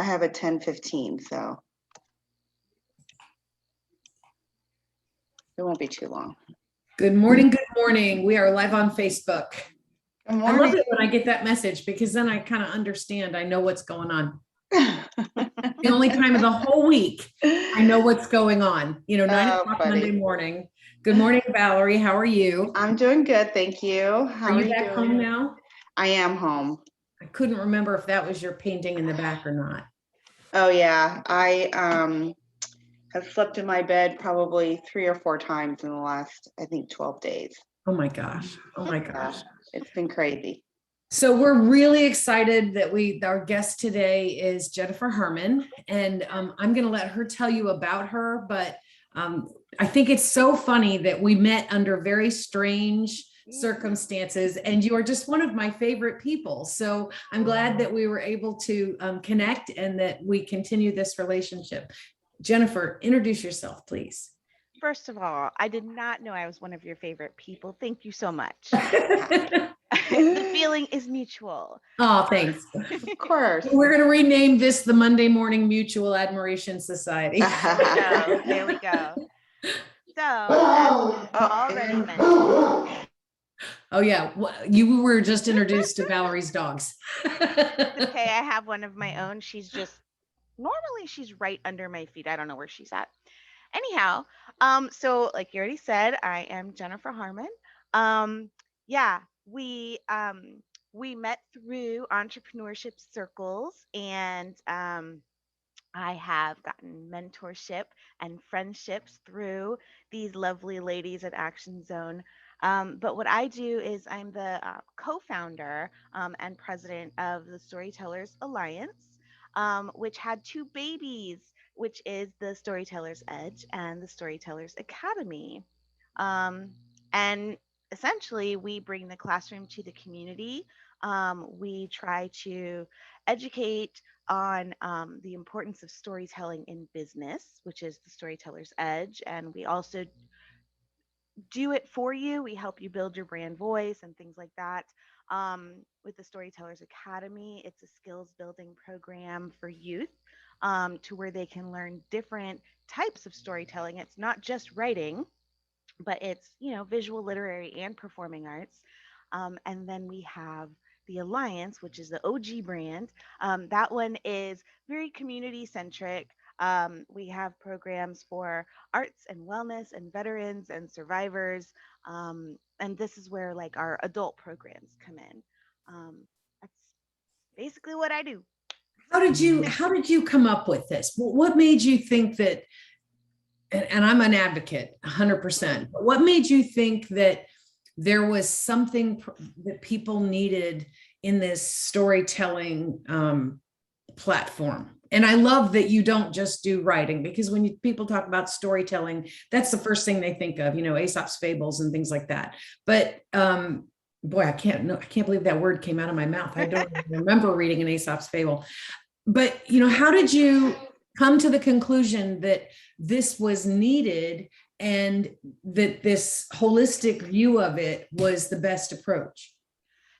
I have a 10:15, so it won't be too long. Good morning. Good morning. We are live on Facebook. Good I love morning. it when I get that message because then I kind of understand. I know what's going on. The only time of the whole week I know what's going on. 9 o'clock Monday morning. Good morning, Valerie. How are you? I'm doing good, thank you. How are you back home now? I am home. I couldn't remember if that was your painting in the back or not. Oh yeah, I have slept in my bed probably 3 or 4 times in the last, I think, 12 days. Oh my gosh. Oh my gosh. It's been crazy. So we're really excited that our guest today is Jennifer Harman, and I'm going to let her tell you about her, but I think it's so funny that we met under very strange circumstances, and you are just one of my favorite people. So I'm glad that we were able to connect and that we continue this relationship. Jennifer, introduce yourself, please. First of all, I did not know I was one of your favorite people. Thank you so much. The feeling is mutual. Oh, thanks. Of course. We're going to rename this the Monday Morning Mutual Admiration Society. There we go. So, as already mentioned. Oh, yeah. You were just introduced to Valerie's dogs. Okay, I have one of my own. Normally she's right under my feet. I don't know where she's at. Anyhow, so like you already said, I am Jennifer Harman. We met through entrepreneurship circles, and I have gotten mentorship and friendships through these lovely ladies at Action Zone. But what I do is I'm the co-founder and president of the Storytellers Alliance, which had 2 babies, which is the Storytellers Edge and the Storytellers Academy. And essentially, we bring the classroom to the community. We try to educate on the importance of storytelling in business, which is the Storyteller's Edge. And we also do it for you. We help you build your brand voice and things like that. With the Storytellers Academy, it's a skills building program for youth to where they can learn different types of storytelling. It's not just writing, but it's, visual, literary, and performing arts. And then we have the Alliance, which is the OG brand. That one is very community centric. We have programs for arts and wellness and veterans and survivors. And this is where like our adult programs come in. That's basically what I do. How did you come up with this? What made you think that, and I'm an advocate 100%, but what made you think that there was something that people needed in this storytelling platform? And I love that you don't just do writing, because when people talk about storytelling, that's the first thing they think of, Aesop's fables and things like that. But boy, I can't believe that word came out of my mouth. I don't remember reading an Aesop's fable. But, how did you come to the conclusion that this was needed and that this holistic view of it was the best approach?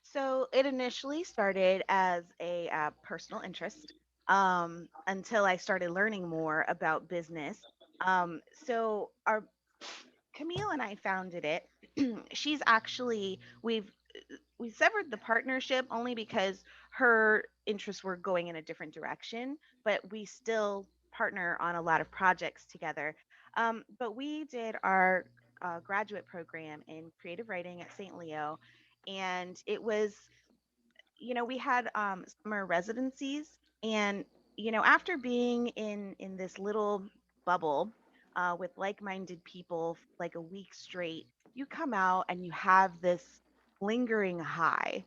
So it initially started as a personal interest until I started learning more about business. So our Camille and I founded it. She's actually we severed the partnership only because her interests were going in a different direction, but we still partner on a lot of projects together. But we did our graduate program in creative writing at St. Leo, and it was, we had summer residencies, and after being in this little bubble with like-minded people like a week straight, you come out and you have this lingering high.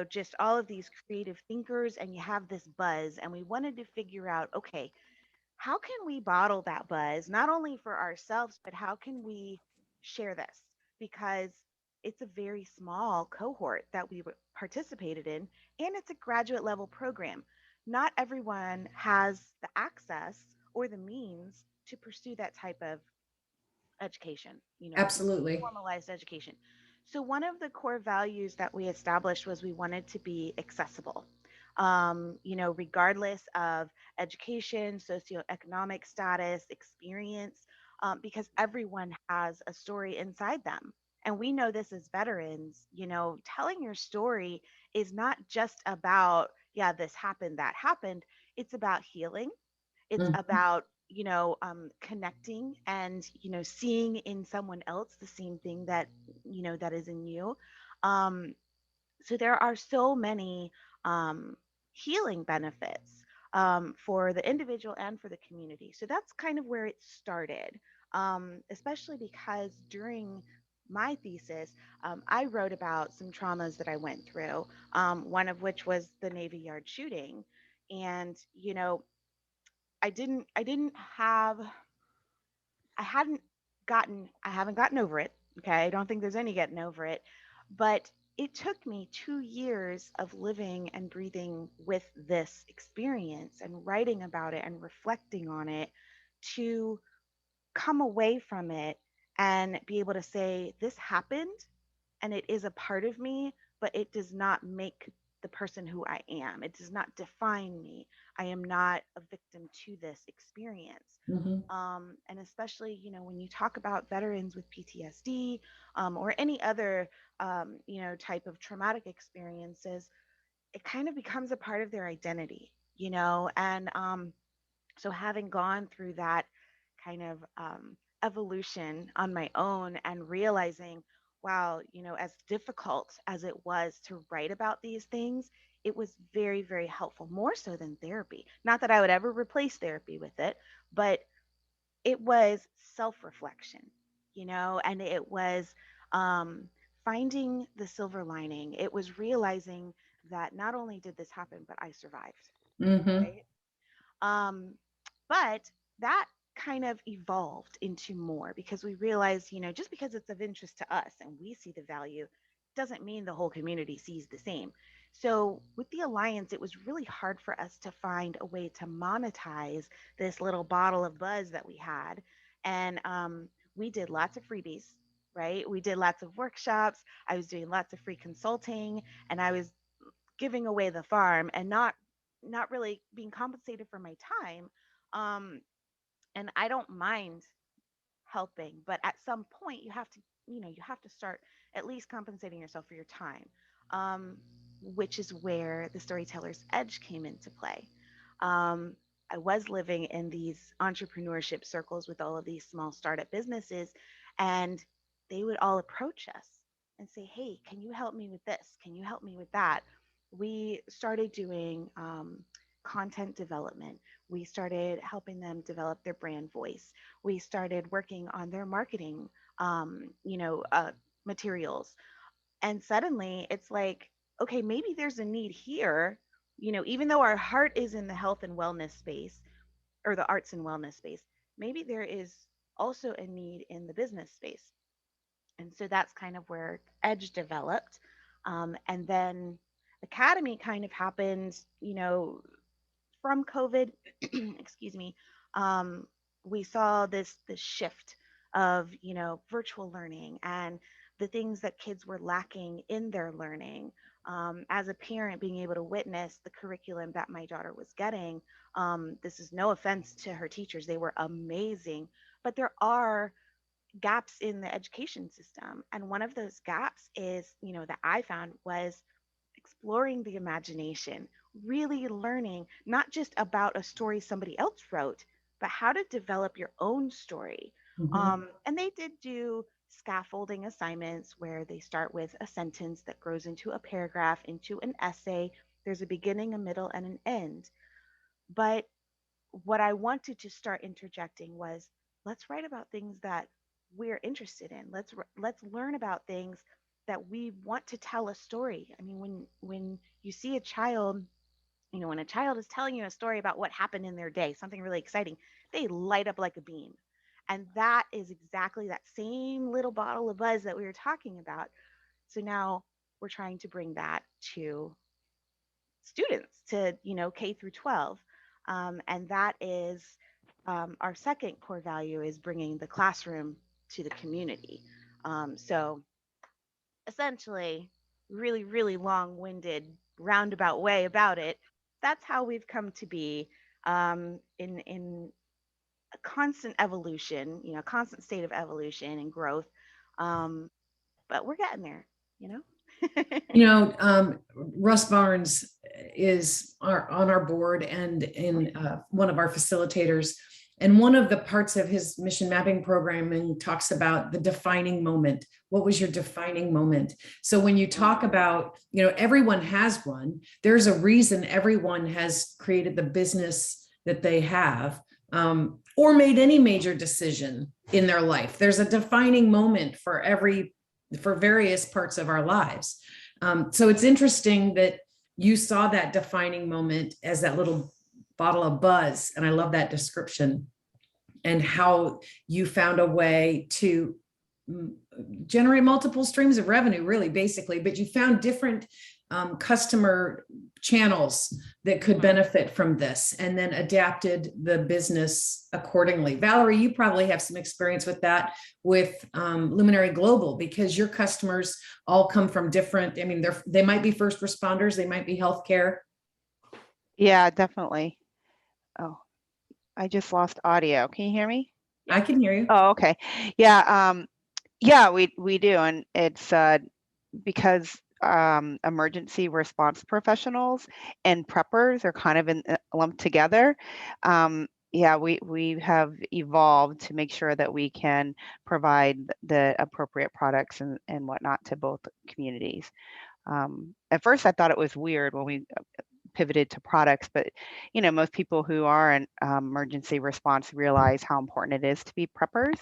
Just all of these creative thinkers, and you have this buzz, and we wanted to figure out, okay, how can we bottle that buzz, not only for ourselves, but how can we share this? Because it's a very small cohort that we participated in, and it's a graduate level program. Not everyone has the access or the means to pursue that type of education, Absolutely. formalized education. So one of the core values that we established was we wanted to be accessible. regardless of education, socioeconomic status, experience, because everyone has a story inside them. And we know this as veterans, telling your story is not just about, yeah, this happened, that happened. It's about healing. It's Mhm. about, connecting and, seeing in someone else the same thing that is in you. Um, so there are so many healing benefits for the individual and for the community. So that's kind of where it started, especially because during my thesis, I wrote about some traumas that I went through, one of which was the Navy Yard shooting. And, I didn't have I hadn't I haven't gotten over it. Okay. I don't think there's any getting over it. But it took me 2 years of living and breathing with this experience and writing about it and reflecting on it to come away from it and be able to say, this happened and it is a part of me, but it does not make the person who I am. It does not define me. I am not a victim to this experience. Mhm. And especially, when you talk about veterans with PTSD, or any other, type of traumatic experiences, it kind of becomes a part of their identity, and so having gone through that kind of evolution on my own and realizing, wow, as difficult as it was to write about these things, it was very, very helpful, more so than therapy. Not that I would ever replace therapy with it, but it was self reflection, and it was um, finding the silver lining. It was realizing that not only did this happen, but I survived, Mhm. right? Um, but that kind of evolved into more because we realized, just because it's of interest to us and we see the value doesn't mean the whole community sees the same. So, with the Alliance, it was really hard for us to find a way to monetize this little bottle of buzz that we had. And we did lots of freebies, right? We did lots of workshops. I was doing lots of free consulting, and I was giving away the farm and not really being compensated for my time. Um, and I don't mind helping, but at some point you have to start at least compensating yourself for your time, um, which is where the storyteller's edge came into play. um, I was living in these entrepreneurship circles with all of these small startup businesses, and they would all approach us and say, hey, can you help me with this, can you help me with that? We started doing content development. We started helping them develop their brand voice. We started working on their marketing, materials. And suddenly it's like, okay, maybe there's a need here, even though our heart is in the health and wellness space or the arts and wellness space, maybe there is also a need in the business space. And so that's kind of where Edge developed. And then Academy kind of happened, from COVID, excuse me, um, we saw this shift of virtual learning and the things that kids were lacking in their learning. As a parent, being able to witness the curriculum that my daughter was getting, this is no offense to her teachers; they were amazing, but there are gaps in the education system, and one of those gaps is that I found was exploring the imagination, really learning not just about a story somebody else wrote, but how to develop your own story. Mhm. And they did do scaffolding assignments where they start with a sentence that grows into a paragraph, into an essay. There's a beginning, a middle, and an end. But what I wanted to start interjecting was, let's write about things that we're interested in. Let's learn about things that we want to tell a story. I mean, when you see a child, when a child is telling you a story about what happened in their day, something really exciting, they light up like a beam. And that is exactly that same little bottle of buzz that we were talking about. So now we're trying to bring that to students, to K through 12. And that is our second core value, is bringing the classroom to the community. So essentially, really, really long-winded roundabout way about it, that's how we've come to be, in a constant evolution, constant state of evolution and growth. Um, but we're getting there, you know? Russ Barnes is on our board and in one of our facilitators. And one of the parts of his mission mapping programming talks about the defining moment. What was your defining moment? So when you talk about, everyone has one, there's a reason everyone has created the business that they have, or made any major decision in their life. There's a defining moment for various parts of our lives. So it's interesting that you saw that defining moment as that little bottle of buzz. And I love that description, and how you found a way to generate multiple streams of revenue, really, basically, but you found different customer channels that could benefit from this, and then adapted the business accordingly. Valerie, you probably have some experience with that with Luminary Global, because your customers all come from different, they might be first responders, they might be healthcare. Yeah, definitely. Oh, I just lost audio. Can you hear me? I can hear you. Oh, okay. Yeah, yeah, we do, and it's because emergency response professionals and preppers are kind of lumped together. Yeah, we have evolved to make sure that we can provide the appropriate products and whatnot to both communities. At first, I thought it was weird when we pivoted to products, but most people who are in emergency response realize how important it is to be preppers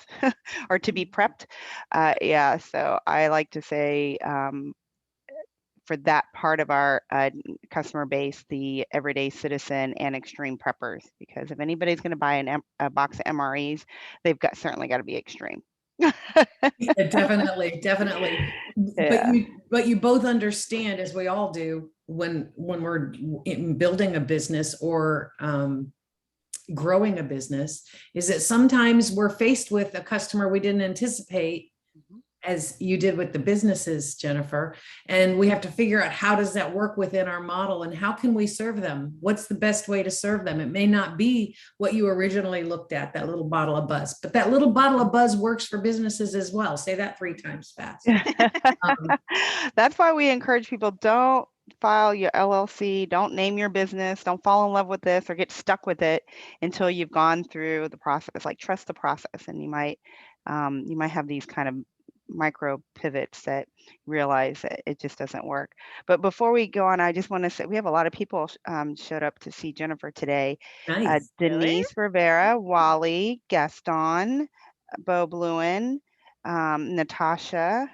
or to be prepped. Yeah, so I like to say, for that part of our customer base, the everyday citizen and extreme preppers, because if anybody's going to buy a box of MREs, they've certainly got to be extreme. Yeah, definitely. Yeah. But you both understand, as we all do, when we're building a business or growing a business, is that sometimes we're faced with a customer we didn't anticipate, as you did with the businesses, Jennifer, and we have to figure out, how does that work within our model, and how can we serve them? What's the best way to serve them? It may not be what you originally looked at, that little bottle of buzz, but that little bottle of buzz works for businesses as well. Say that 3 times fast. That's why we encourage people, don't file your LLC, don't name your business, don't fall in love with this or get stuck with it until you've gone through the process. Like, trust the process, and you might have these kind of micro pivots that realize that it just doesn't work. But before we go on, I just want to say we have a lot of people showed up to see Jennifer today. Nice. Really? Denise Rivera, Wally, Gaston, Bo Bluen, Natasha.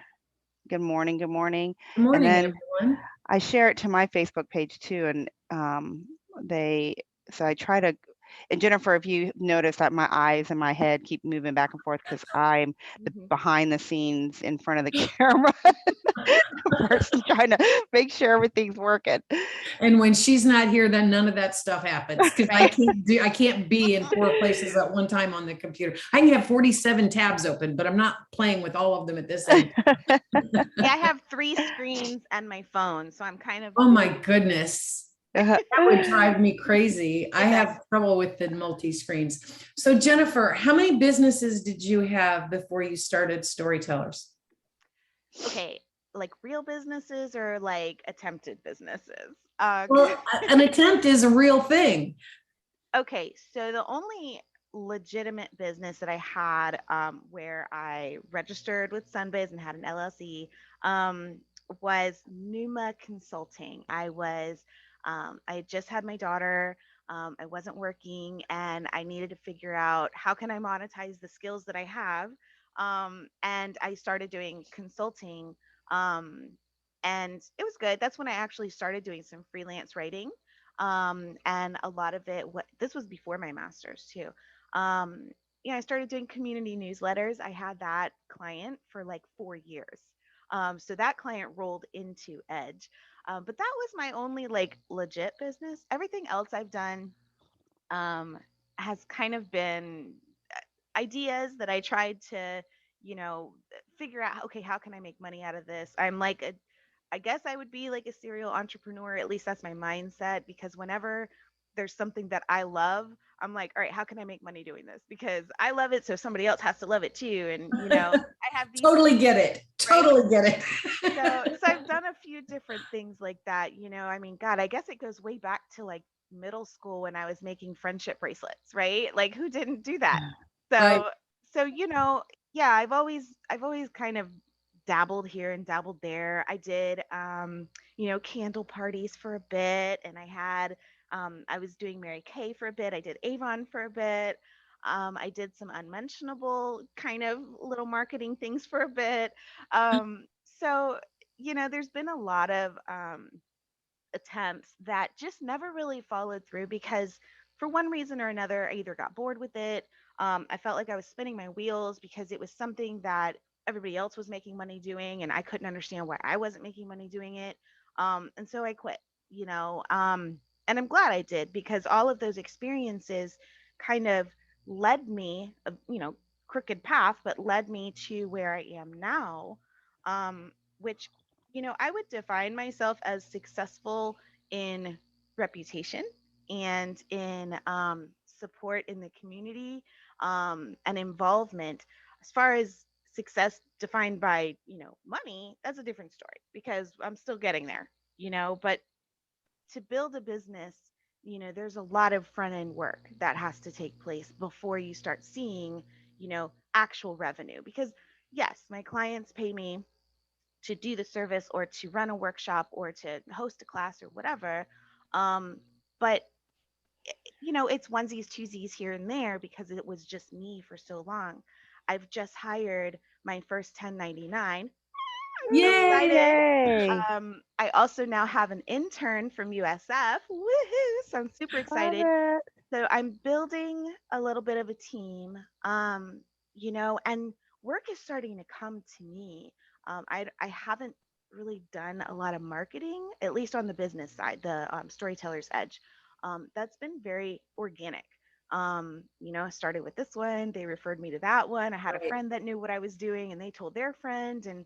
Good morning. Good morning. Good morning, And then everyone. I share it to my Facebook page too, and so I try to. And Jennifer, if you notice that my eyes and my head keep moving back and forth, because I'm the behind the scenes in front of the camera person trying to make sure everything's working. And when she's not here, then none of that stuff happens, because I can't be in 4 places at one time on the computer. I can have 47 tabs open, but I'm not playing with all of them at this end. Yeah, I have 3 screens and my phone, so I'm kind of. Oh my goodness. That would drive me crazy. I does. have trouble with the multi-screens. So Jennifer, how many businesses did you have before you started Storytellers? Okay, like real businesses or like attempted businesses? Well, an attempt is a real thing. Okay, so the only legitimate business that I had, where I registered with Sunbiz and had an LLC, was Numa Consulting. I had just had my daughter. I wasn't working, and I needed to figure out, how can I monetize the skills that I have. And I started doing consulting, um, and it was good. That's when I actually started doing some freelance writing, and a lot of it, what this was before my master's too. um, I started doing community newsletters. I had that client for like 4 years. So that client rolled into Edge. But that was my only like legit business. Everything else I've done, um, has kind of been ideas that I tried to, you know, figure out, okay, how can I make money out of this? I guess I would be like a serial entrepreneur. At least that's my mindset, because whenever there's something that I love, I'm like, all right, how can I make money doing this? Because I love it, so somebody else has to love it too. And I have these Totally get it. right. Totally get it. So I've done a few different things like that. I mean, God, I guess it goes way back to like middle school when I was making friendship bracelets, right? Like who didn't do that? Right. So so yeah, I've always kind of dabbled here and dabbled there. I did candle parties for a bit, and I was doing Mary Kay for a bit. I did Avon for a bit. I did some unmentionable kind of little marketing things for a bit. So, there's been a lot of attempts that just never really followed through because, for one reason or another, I either got bored with it. I felt like I was spinning my wheels because it was something that everybody else was making money doing, and I couldn't understand why I wasn't making money doing it. And so I quit, and I'm glad I did because all of those experiences kind of led me, crooked path, but led me to where I am now, which I would define myself as successful in reputation and in support in the community, and involvement. As far as success defined by, money, that's a different story because I'm still getting there, but to build a business, there's a lot of front end work that has to take place before you start seeing, actual revenue. Because yes, my clients pay me to do the service or to run a workshop or to host a class or whatever. But it's onesies, twosies here and there because it was just me for so long. I've just hired my first 1099. I'm so excited. Yay. I also now have an intern from USF. Woohoo! So I'm super Love excited. it. So I'm building a little bit of a team, and work is starting to come to me. I haven't really done a lot of marketing, at least on the business side, the storyteller's edge. That's been very organic. I started with this one, they referred me to that one. I had a Right. friend that knew what I was doing, and they told their friend, and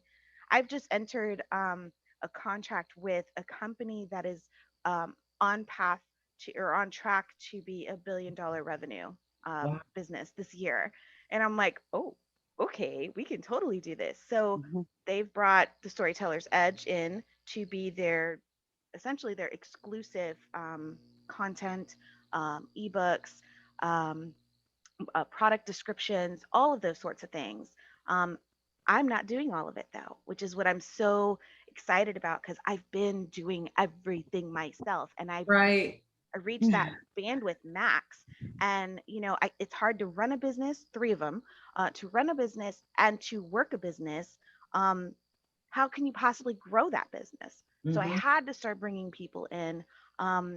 I've just entered a contract with a company that is on path to or on track to be $1 billion revenue Wow. business this year. And I'm like, oh, okay, we can totally do this. So Mhm. they've brought the Storyteller's Edge in to be their essentially their exclusive content, ebooks, um, product descriptions, all of those sorts of things. Um, I'm not doing all of it though, which is what I'm so excited about because I've been doing everything myself, and Right. I reached that bandwidth max. And it's hard to run a business, three of them, to run a business and to work a business. Um, how can you possibly grow that business? So I Mhm. had to start bringing people in.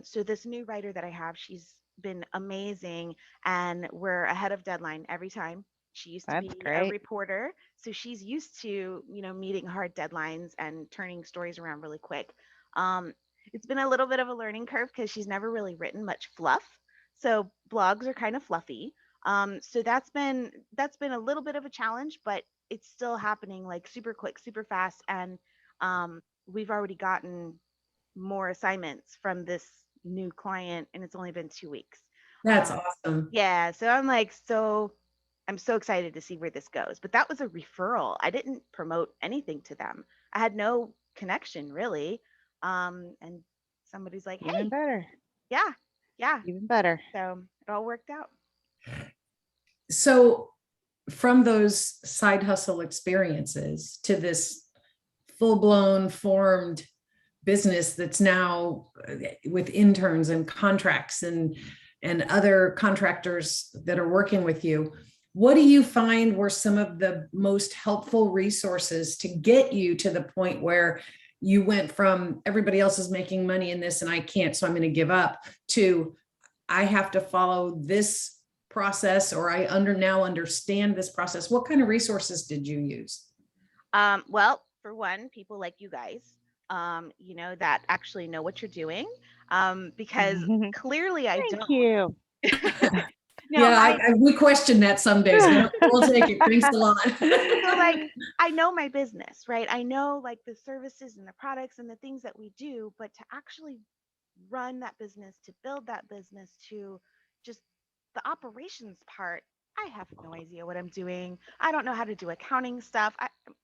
So this new writer that I have, she's been amazing, and we're ahead of deadline every time. She used to That's be a great. reporter, so she's used to meeting hard deadlines and turning stories around really quick. Um, it's been a little bit of a learning curve because she's never really written much fluff, so blogs are kind of fluffy. So that's been a little bit of a challenge, but it's still happening like super quick, super fast, and we've already gotten more assignments from this new client, and it's only been 2 weeks. That's Um, awesome. yeah, so I'm so excited to see where this goes. But that was a referral. I didn't promote anything to them. I had no connection really. And somebody's like, Even "Hey, better. yeah, yeah." Even better. So it all worked out. So from those side hustle experiences to this full-blown formed business that's now with interns and contracts and other contractors that are working with you, what do you find were some of the most helpful resources to get you to the point where you went from everybody else is making money in this and I can't, so I'm going to give up, to I have to follow this process, or I now understand this process? What kind of resources did you use? Well, for one, people like you guys, that actually know what you're doing, because Thank clearly I don't. you. No, Yeah, we question that some days, but we'll take it. Thanks a lot. so like I know my business, right? I know like the services and the products and the things that we do, but to actually run that business, to build that business, to just the operations part, I have no idea what I'm doing. I don't know how to do accounting stuff.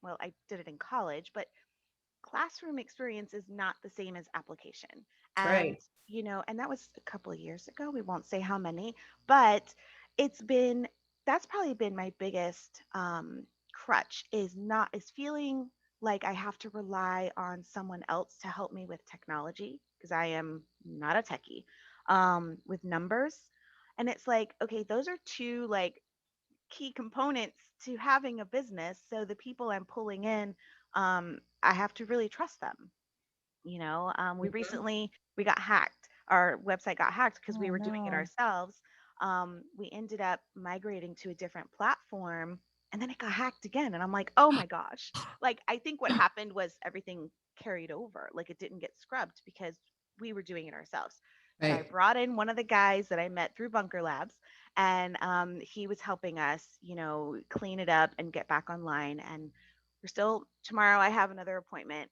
Well, I did it in college, but classroom experience is not the same as application. And, Right. and that was a couple of years ago. We won't say how many, but it's been, that's probably been my biggest crutch is feeling like I have to rely on someone else to help me with technology because I am not a techie with numbers. And it's like, okay, those are two like key components to having a business. So the people I'm pulling in, I have to really trust them. We Mhm. recently we got hacked. Our website got hacked because Oh we were doing it no. ourselves. We ended up migrating to a different platform, and then it got hacked again. And I'm like, oh my gosh! Like I think what happened was everything carried over. Like it didn't get scrubbed because we were doing it ourselves. So I Right. brought in one of the guys that I met through Bunker Labs, and he was helping us, clean it up and get back online. And we're still tomorrow. I have another appointment.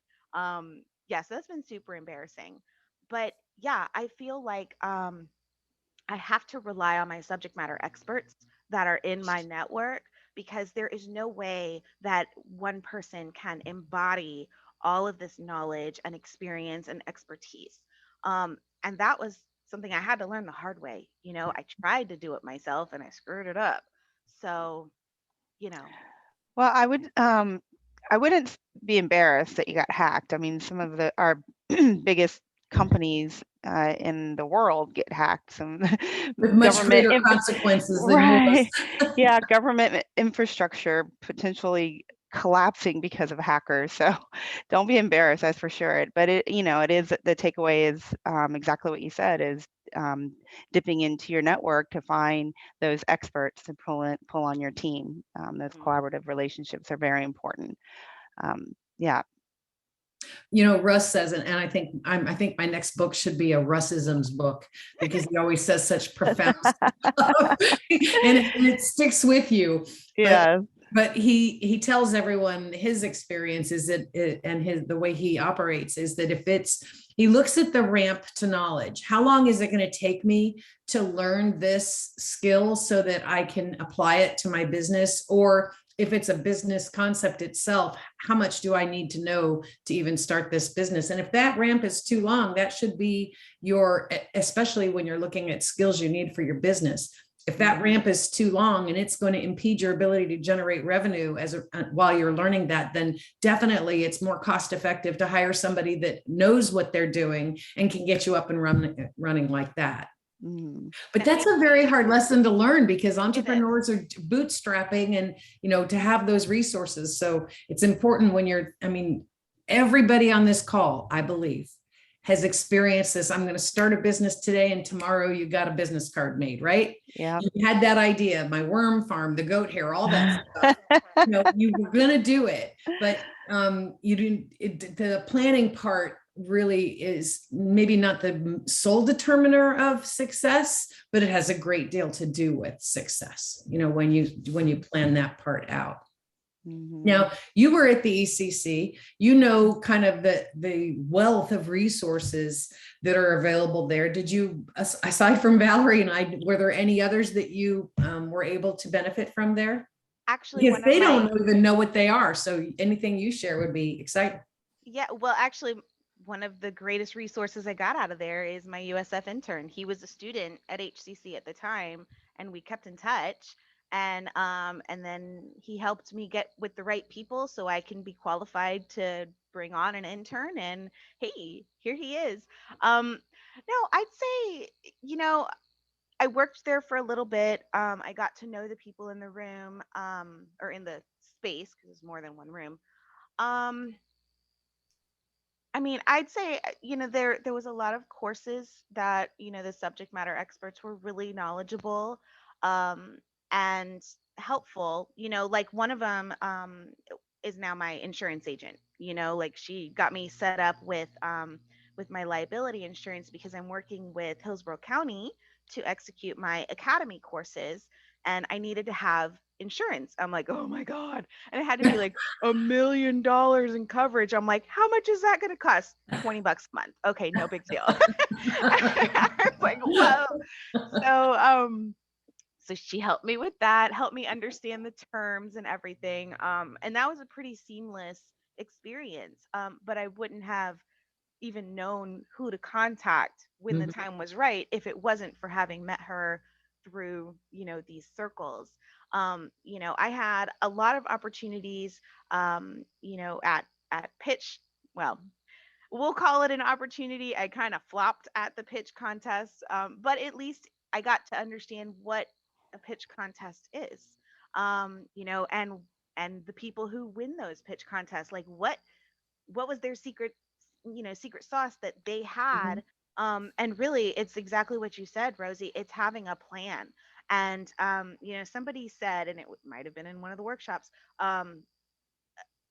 Yeah, so that's been super embarrassing. But yeah, I feel like I have to rely on my subject matter experts that are in my network because there is no way that one person can embody all of this knowledge and experience and expertise. And that was something I had to learn the hard way. I tried to do it myself and I screwed it up. So, you know, Well, I wouldn't be embarrassed that you got hacked. I mean, some of our biggest companies in the world get hacked. Some With much government, greater consequences than yours. right? Yeah, government infrastructure potentially collapsing because of hackers. So don't be embarrassed, that's for sure. But it is the takeaway is exactly what you said is um, dipping into your network to find those experts to pull on your team. Those mm, collaborative relationships are very important. Yeah. Russ says, and I think my next book should be a Russisms book because he always says such profound stuff, and it sticks with you. But Yeah. he tells everyone his experience is and the way he operates is that if he looks at the ramp to knowledge, how long is it going to take me to learn this skill so that I can apply it to my business? Or if it's a business concept itself, how much do I need to know to even start this business? And if that ramp is too long, that should be especially when you're looking at skills you need for your business. If that ramp is too long and it's going to impede your ability to generate revenue while you're learning that, then definitely it's more cost effective to hire somebody that knows what they're doing and can get you up and running like that. Mm. But and that's a very hard lesson to learn because it is. entrepreneurs are bootstrapping and, to have those resources. So it's important everybody on this call, I believe, has experienced this. I'm going to start a business today and tomorrow you got a business card made, right? Yeah. You had that idea, my worm farm, the goat hair, all that stuff. You were going to do it, but you didn't, the planning part really is maybe not the sole determiner of success, but it has a great deal to do with success, when you plan that part out. Mhm. Now, you were at the ECC, kind of the wealth of resources that are available there. Did you, aside from Valerie and I, were there any others that you were able to benefit from there? Actually, Because one of they my don't even know what they are. So anything you share would be exciting. Yeah, well, actually, one of the greatest resources I got out of there is my USF intern. He was a student at HCC at the time, and we kept in touch. And then he helped me get with the right people so I can be qualified to bring on an intern. And hey, here he is. No, I'd say, you know, I worked there for a little bit. I got to know the people in the room, or in the space because it's more than one room. Um, I mean, I'd say, there was a lot of courses that, the subject matter experts were really knowledgeable, um, and helpful. Like one of them is now my insurance agent. Like she got me set up with my liability insurance because I'm working with Hillsborough County to execute my academy courses, and I needed to have insurance. I'm like, oh my God. And it had to be like $1 million in coverage. I'm like, how much is that going to cost? $20 a month. Okay, no big deal. I was like, whoa. So, so she helped me with that, helped me understand the terms and everything. And that was a pretty seamless experience. But I wouldn't have even known who to contact when the Mhm. time was right if it wasn't for having met her through, these circles. I had a lot of opportunities, at pitch. Well, we'll call it an opportunity. I kind of flopped at the pitch contest, but at least I got to understand what a pitch contest is. And the people who win those pitch contests, like what was their secret sauce that they had. Mhm. And really, it's exactly what you said, Rosie. It's having a plan. And somebody said, and it might have been in one of the workshops,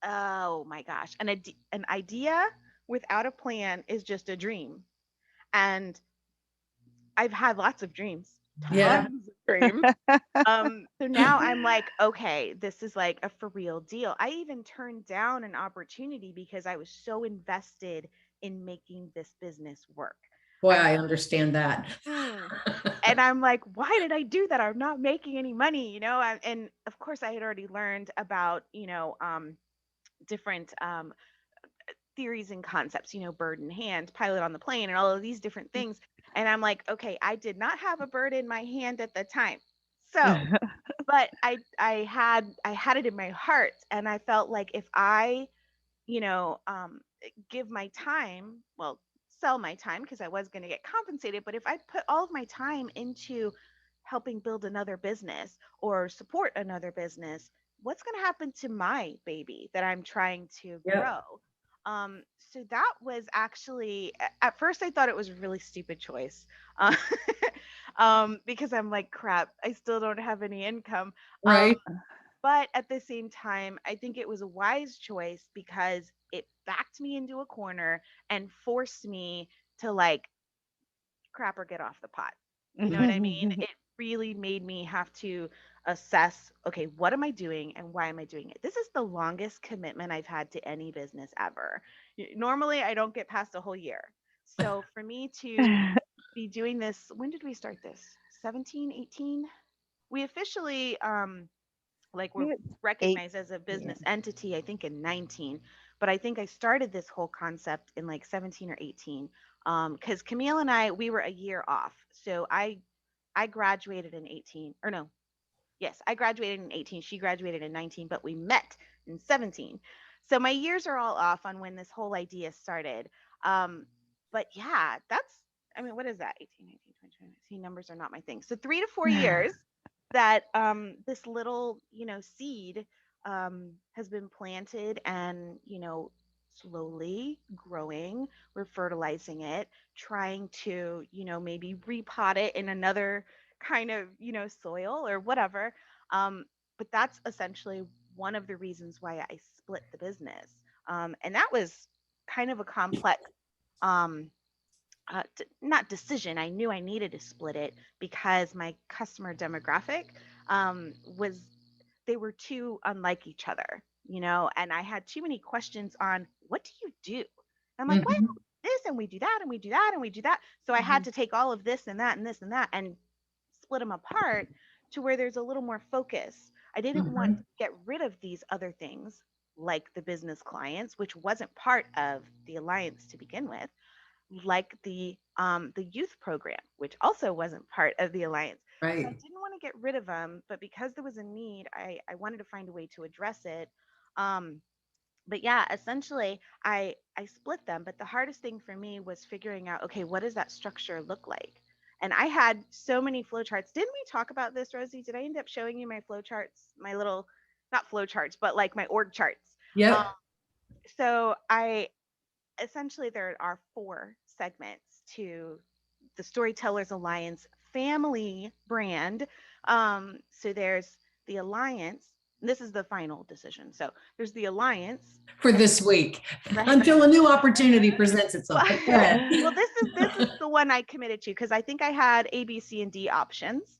oh my gosh, an idea without a plan is just a dream. And I've had lots of dreams, Yeah. tons of dreams. So now I'm like, okay, this is like a for real deal. I even turned down an opportunity because I was so invested in making this business work. Boy, I'm I understand that. mm. And I'm like, why did I do that? I'm not making any money, and of course I had already learned about, different theories and concepts, bird in hand, pilot on the plane, and all of these different things. And I'm like, okay, I did not have a bird in my hand at the time. So, but I had it in my heart, and I felt like if I, you know, um, give my time, well, sell my time because I was going to get compensated, but if I put all of my time into helping build another business or support another business, what's going to happen to my baby that I'm trying to Yep. grow? So that was actually, at first I thought it was a really stupid choice, uh, because I'm like, crap, I still don't have any income. Um, Right. but at the same time, I think it was a wise choice because it backed me into a corner and forced me to like crap or get off the pot. You know what I mean? It really made me have to assess, okay, what am I doing and why am I doing it? This is the longest commitment I've had to any business ever. Normally, I don't get past a whole year. So for me to be doing this, when did we start this? 17, 18? We officially like we're think it's eight. recognized as a Yeah. business entity, I think in 19, but I think I started this whole concept in like 17 or 18. Because Camille and I, we were a year off. So I graduated in 18, or no, yes, I graduated in 18. She graduated in 19, but we met in 17. So my years are all off on when this whole idea started. Um, but yeah, I mean, what is that? 18, 19, 20, 21. See, numbers are not my thing. So 3 to 4 years that this little, seed has been planted and, slowly growing. We're fertilizing it, trying to, maybe repot it in another kind of, soil or whatever. Um, but that's essentially one of the reasons why I split the business. And that was kind of a complex, um, not decision. I knew I needed to split it because my customer demographic was, they were too unlike each other, and I had too many questions on what do you do? I'm like, well, Mhm. this and we do that and we do that and we do that. So I had to take all of this and that and this and that and split them apart to where there's a little more focus. I didn't want to Mhm. get rid of these other things like the business clients, which wasn't part of the alliance to begin with, like the youth program, which also wasn't part of the alliance. So I Right. didn't want to get rid of them, but because there was a need, I wanted to find a way to address it. Um, but yeah, essentially I split them, but the hardest thing for me was figuring out, okay, what does that structure look like? And I had so many flowcharts. Didn't we talk about this, Rosie? Did I end up showing you my flowcharts, my little, not flowcharts, but like my org charts? Um, Yep. so I essentially there are four segments to the Storytellers Alliance family brand. So there's the Alliance, This is the final decision. So there's the alliance For this week, right? until a new opportunity presents itself. But go ahead. Well, this is the one I committed to because I think I had A, B, C, and D options.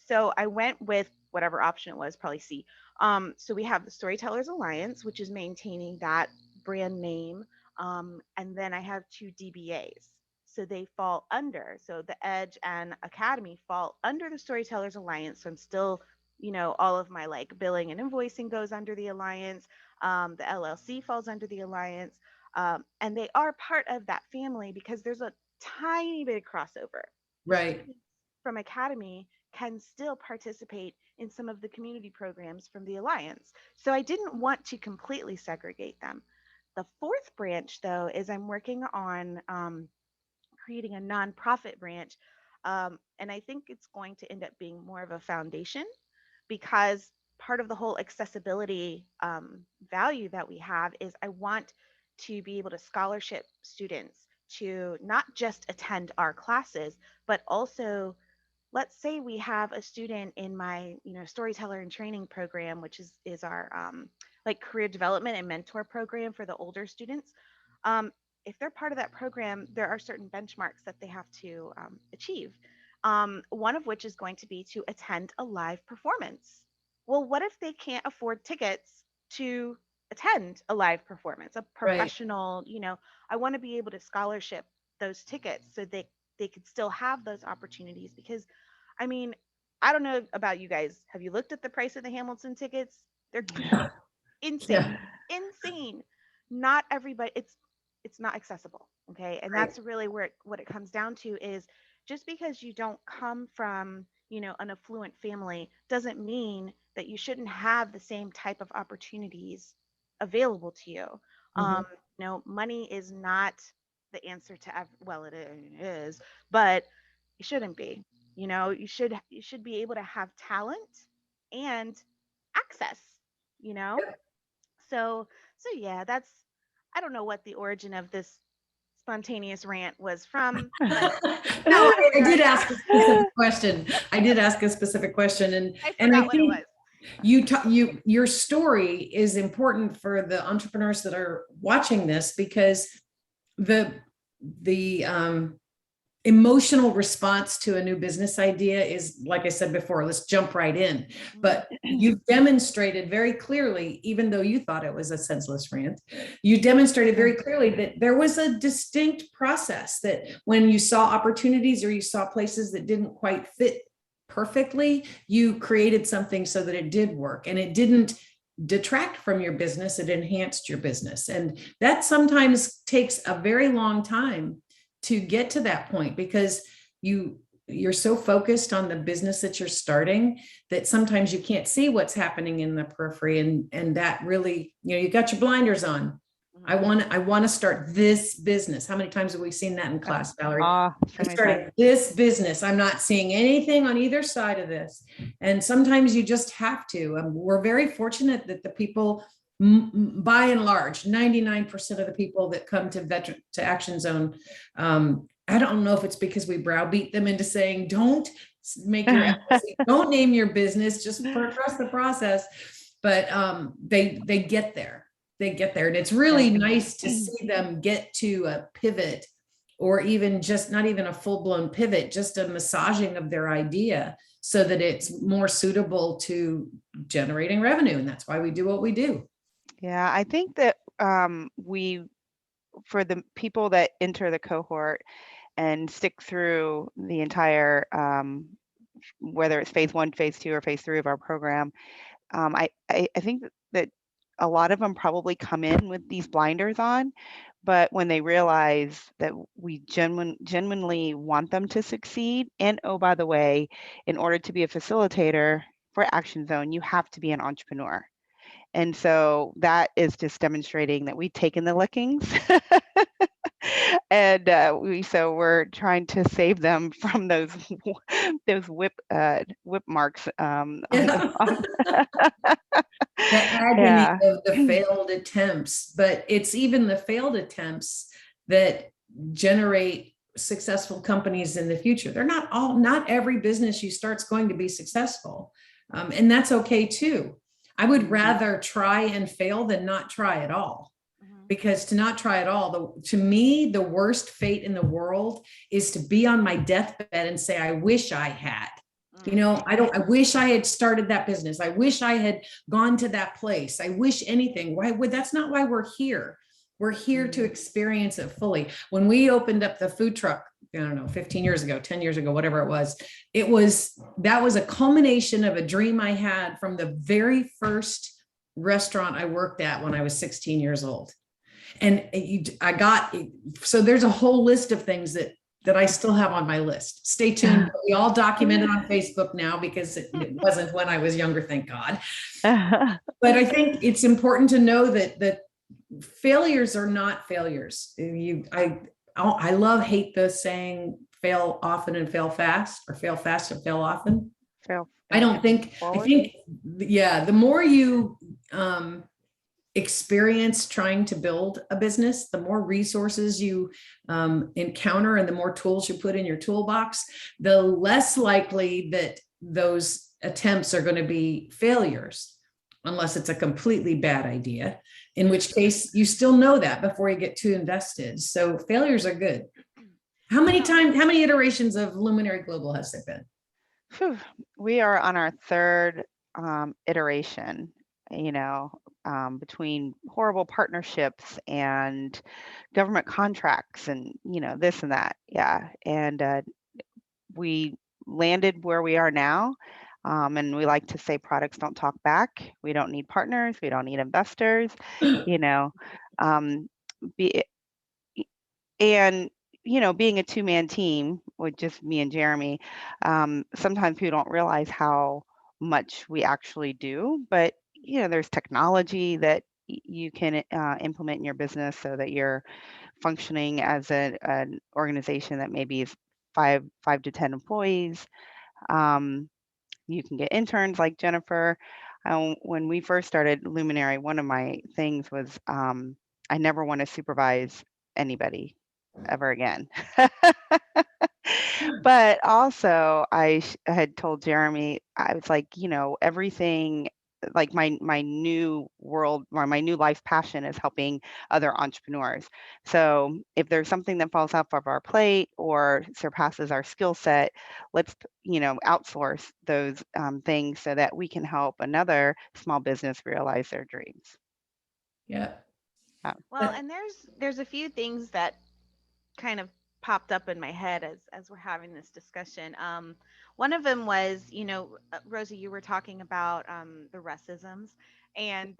So I went with whatever option it was, probably C. So we have the Storytellers Alliance, which is maintaining that brand name, and then I have two DBAs. So they fall under. So the Edge and Academy fall under the Storytellers Alliance. So I'm still, all of my like billing and invoicing goes under the alliance. The LLC falls under the alliance. And they are part of that family because there's a tiny bit of crossover. Right. From Academy can still participate in some of the community programs from the Alliance. So I didn't want to completely segregate them. The fourth branch, though, is I'm working on creating a nonprofit branch. And I think it's going to end up being more of a foundation because part of the whole accessibility value that we have is I want to be able to scholarship students to not just attend our classes, but also let's say we have a student in my storyteller and training program, which is our like career development and mentor program for the older students. um, if they're part of that program, there are certain benchmarks that they have to achieve, one of which is going to be to attend a live performance. Well, what if they can't afford tickets to attend a live performance, a Right. professional, I want to be able to scholarship those tickets so they could still have those opportunities because I mean, I don't know about you guys. Have you looked at the price of the Hamilton tickets? They're insane. Yeah. Insane. Not everybody it's not accessible, okay? And Right. that's really where what it comes down to is just because you don't come from, an affluent family doesn't mean that you shouldn't have the same type of opportunities available to you. Mhm. Money is not the answer to well, it is, but it shouldn't be. You should be able to have talent and access, you know? So yeah, that's I don't know what the origin of this spontaneous rant was from, but No, I here I did am. ask a specific question. I did ask a specific question, I and I forgot what it think was. your story is important for the entrepreneurs that are watching this because the emotional response to a new business idea is, like I said before, let's jump right in. But you've demonstrated very clearly, even though you thought it was a senseless rant, you demonstrated very clearly that there was a distinct process, that when you saw opportunities or you saw places that didn't quite fit perfectly, you created something so that it did work, and it didn't detract from your business, it enhanced your business. And that sometimes takes a very long time to get to that point because you're so focused on the business that you're starting that sometimes you can't see what's happening in the periphery, and that really, you got your blinders on. I want to start this business. How many times have we seen that in class, Valerie? So I'm many starting times. this business. I'm not seeing anything on either side of this. And sometimes you just have to. We're very fortunate that the people, by and large, 99% of the people that come to Action Zone, I don't know if it's because we browbeat them into saying, don't make your LLC, don't name your business, just trust the process. But they get there. They get there. And it's really nice to see them get to a pivot, or even just not even a full-blown pivot, just a massaging of their idea so that it's more suitable to generating revenue. And that's why we do what we do. Yeah, I think that for the people that enter the cohort and stick through the entire, whether it's phase 1, phase 2, or phase 3 of our program, I think that a lot of them probably come in with these blinders on, but when they realize that we genuinely want them to succeed, and oh, by the way, in order to be a facilitator for Action Zone, you have to be an entrepreneur. And so that is just demonstrating that we've taken the lickings. And we're trying to save them from those whip marks. The agony Yeah. of the failed attempts, but it's even the failed attempts that generate successful companies in the future. They're not every business you start is going to be successful. And that's okay too. I would Mhm. rather try and fail than not try at all. Mhm. Because to not try at all, to me, the worst fate in the world is to be on my deathbed and say, I wish I had. You know, I wish I had started that business. I wish I had gone to that place. I wish anything. Why would, that's not why we're here. We're here to experience it fully. When we opened up the food truck, I don't know, 15 years ago, 10 years ago, whatever that was a culmination of a dream I had from the very first restaurant I worked at when I was 16 years old. And so there's a whole list of things that I still have on my list. Stay tuned. We all document it on Facebook now because it wasn't when I was younger, thank God. But I think it's important to know that failures are not failures. Hate the saying fail often and fail fast, or fail fast and fail often. I think, yeah, the more you experience trying to build a business, the more resources you encounter and the more tools you put in your toolbox, the less likely that those attempts are going to be failures, unless it's a completely bad idea, in which case you still know that before you get too invested. So failures are good. How many iterations of Luminary Global has there been? Phew, we are on our third iteration, between horrible partnerships and government contracts and, this and that. Yeah. And we landed where we are now. And we like to say products don't talk back. We don't need partners. We don't need investors, you know. Be, and being a two-man team with just me and Jeremy, sometimes people don't realize how much we actually do. But there's technology that you can implement in your business so that you're functioning as an organization that maybe is five to 10 employees. You can get interns like Jennifer. When we first started Luminary, one of my things was I never want to supervise anybody ever again. But also, I had told Jeremy, I was like, everything, like my new world or my new life passion is helping other entrepreneurs. So if there's something that falls off of our plate or surpasses our skill set, let's outsource those things so that we can help another small business realize their dreams. Yeah. Well, and there's a few things that kind of popped up in my head as we're having this discussion. One of them was, Rosie, you were talking about the racisms, and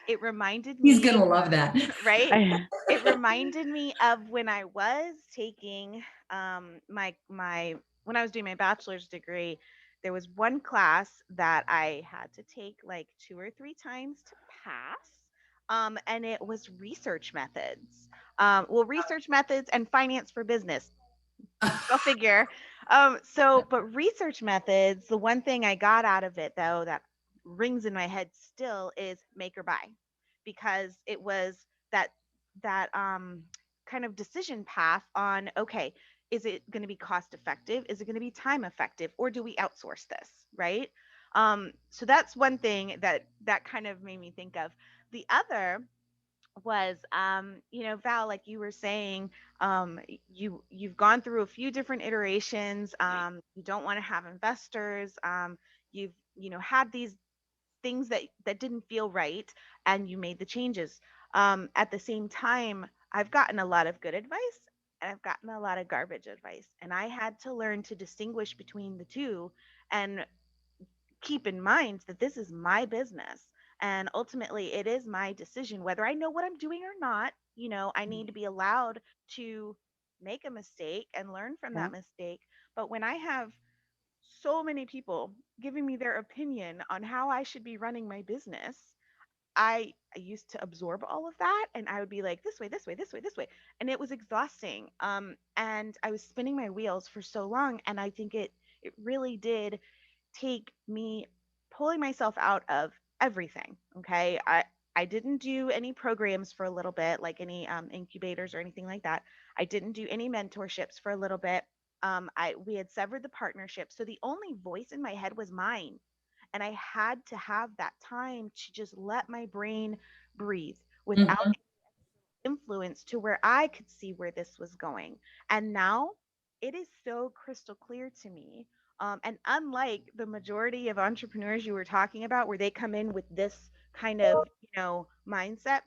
it reminded He's me, gonna love that. right? It reminded me of when I was taking my when I was doing my bachelor's degree. There was one class that I had to take like 2 or 3 times to pass, and it was research methods. Research methods and finance for business. Go figure. But research methods, the one thing I got out of it though that rings in my head still is make or buy, because it was that kind of decision path on, okay, is it going to be cost effective? Is it going to be time effective? Or do we outsource this? Right. So that's one thing that kind of made me think of. The other was Val, like you were saying, you've gone through a few different iterations. You don't want to have investors. You've had these things that didn't feel right, and you made the changes. At the same time, I've gotten a lot of good advice and I've gotten a lot of garbage advice, and I had to learn to distinguish between the two and keep in mind that this is my business, and ultimately it is my decision whether I know what I'm doing or not. I need to be allowed to make a mistake and learn from Yeah. that mistake. But when I have so many people giving me their opinion on how I should be running my business, I used to absorb all of that, and I would be like, this way, this way, this way, this way. And it was exhausting. And I was spinning my wheels for so long. And I think it really did take me pulling myself out of everything. Okay. I didn't do any programs for a little bit, like any incubators or anything like that. I didn't do any mentorships for a little bit. We had severed the partnership. So the only voice in my head was mine. And I had to have that time to just let my brain breathe without Mhm. influence to where I could see where this was going. And now it is so crystal clear to me. And unlike the majority of entrepreneurs you were talking about, where they come in with this kind of, mindset,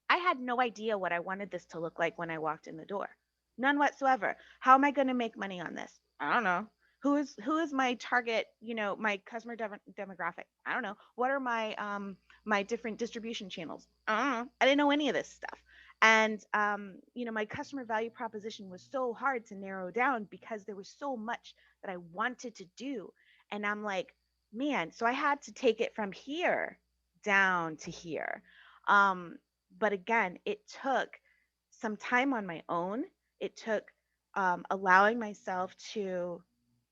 I had no idea what I wanted this to look like when I walked in the door. None whatsoever. How am I going to make money on this? I don't know. Who is my target, my customer demographic? I don't know. What are my different distribution channels? I don't know. I didn't know any of this stuff. And my customer value proposition was so hard to narrow down because there was so much that I wanted to do. And I'm like, man, so I had to take it from here down to here. Um, but again, it took some time on my own. It took allowing myself to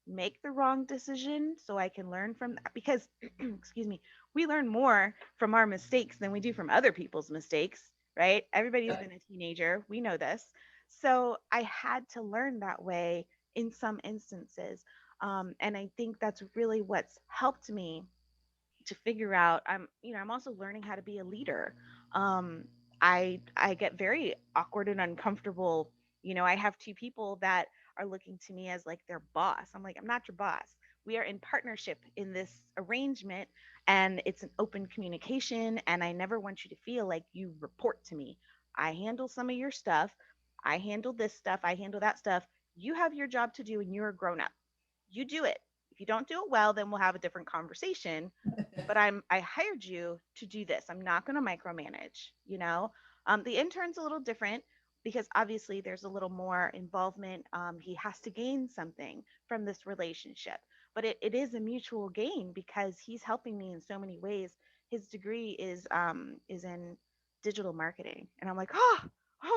make the wrong decision so I can learn from that. Because, excuse me, we learn more from our mistakes than we do from other people's mistakes, right? Everybody's been a teenager. We know this. So I had to learn that way in some instances. And I think that's really what's helped me to figure out. I'm also learning how to be a leader. um I get very awkward and uncomfortable. I have two people that are looking to me as like their boss. I'm like, I'm not your boss. We are in partnership in this arrangement, and it's an open communication, and I never want you to feel like you report to me. I handle some of your stuff, I handle this stuff, I handle that stuff. You have your job to do, and you're a grown up. You do it. If you don't do it well, then we'll have a different conversation. But I hired you to do this. I'm not going to micromanage. The intern's a little different because obviously there's a little more involvement. He has to gain something from this relationship, but it is a mutual gain because he's helping me in so many ways. His degree is in digital marketing, and I'm like, oh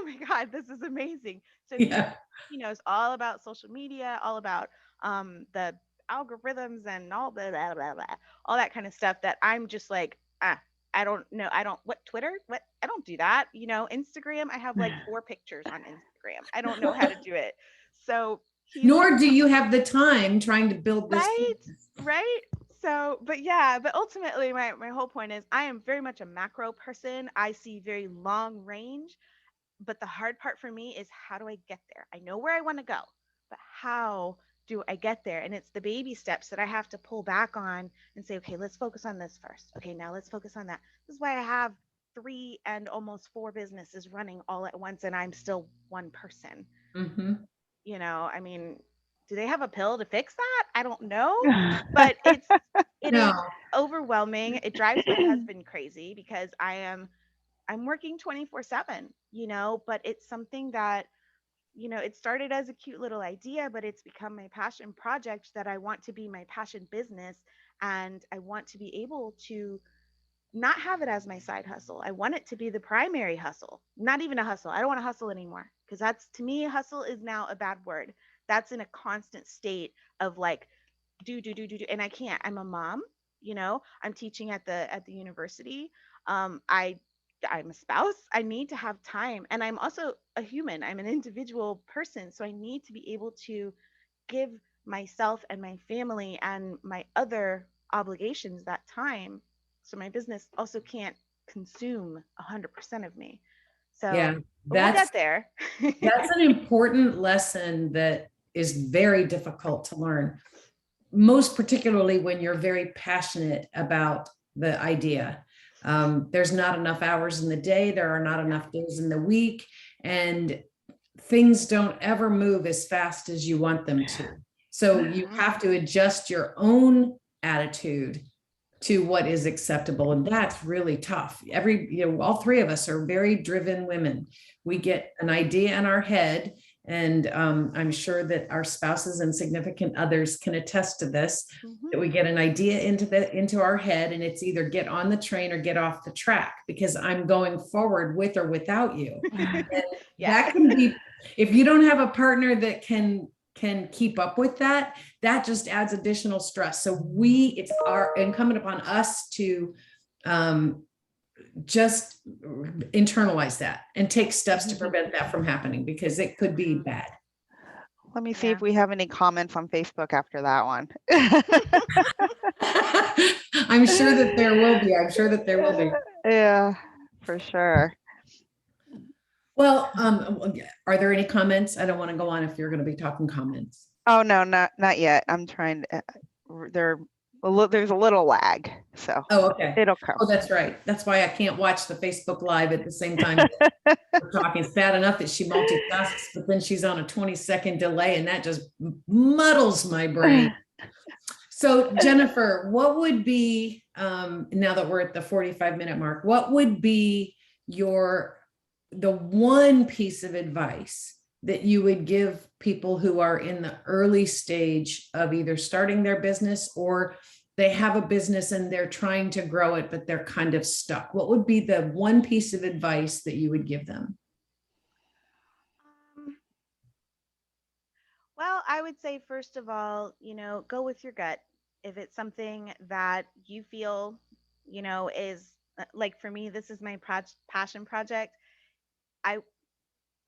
my god, this is amazing. So Yeah. he knows all about social media, all about the algorithms and all all that kind of stuff that I'm just like, I don't know. I don't, what, Twitter? What? I don't do that. Instagram, I have like 4 pictures on Instagram. I don't know how to do it. So he's Nor do you have the time trying to build this right, business. right. So, but yeah, but ultimately, my whole point is I am very much a macro person. I see very long range, but the hard part for me is how do I get there? I know where I want to go, but how do I get there? And it's the baby steps that I have to pull back on and say, okay, let's focus on this first. Okay, now let's focus on that. This is why I have 3 and almost 4 businesses running all at once, and I'm still one person. Mhm. I mean, do they have a pill to fix that? I don't know, but it No. is overwhelming. It drives my husband crazy because I'm working 24/7, but it's something that, it started as a cute little idea, but it's become my passion project that I want to be my passion business. And I want to be able to not have it as my side hustle. I want it to be the primary hustle, not even a hustle. I don't want to hustle anymore because that's, to me, hustle is now a bad word. That's in a constant state of like, do, and I can't. I'm a mom. I'm teaching at the university. I'm a spouse. I need to have time, and I'm also a human. I'm an individual person, so I need to be able to give myself and my family and my other obligations that time, so my business also can't consume 100% of me. Yeah, So, but we'll that's get there. that's an important lesson that is very difficult to learn, most particularly when you're very passionate about the idea. There's not enough hours in the day, there are not enough days in the week, and things don't ever move as fast as you want them to. So you have to adjust your own attitude to what is acceptable. And that's really tough. All 3 of us are very driven women. We get an idea in our head, and I'm sure that our spouses and significant others can attest to this, that we get an idea into our head, and it's either get on the train or get off the track, because I'm going forward with or without you. Yeah. That can be, if you don't have a partner that can keep up with that, that just adds additional stress. So it's incumbent upon us to just internalize that and take steps to prevent that from happening, because it could be bad. Let me see Yeah. if we have any comments on Facebook after that one. I'm sure that there will be. I'm sure that there will be. Yeah, for sure. Well, are there any comments? I don't want to go on if you're going to be talking comments. Oh no, not yet. I'm trying to. There's a little lag, so Oh, okay. it'll come. Oh, that's right. That's why I can't watch the Facebook Live at the same time we're talking. It's bad enough that she multitasks, but then she's on a 20-second delay, and that just muddles my brain. So, Jennifer, what would be, now that we're at the 45-minute mark, what would be the one piece of advice that you would give people who are in the early stage of either starting their business, or they have a business and they're trying to grow it, but they're kind of stuck? What would be the one piece of advice that you would give them? Well, I would say, first of all, go with your gut. If it's something that you feel, is like, for me, this is my passion project. I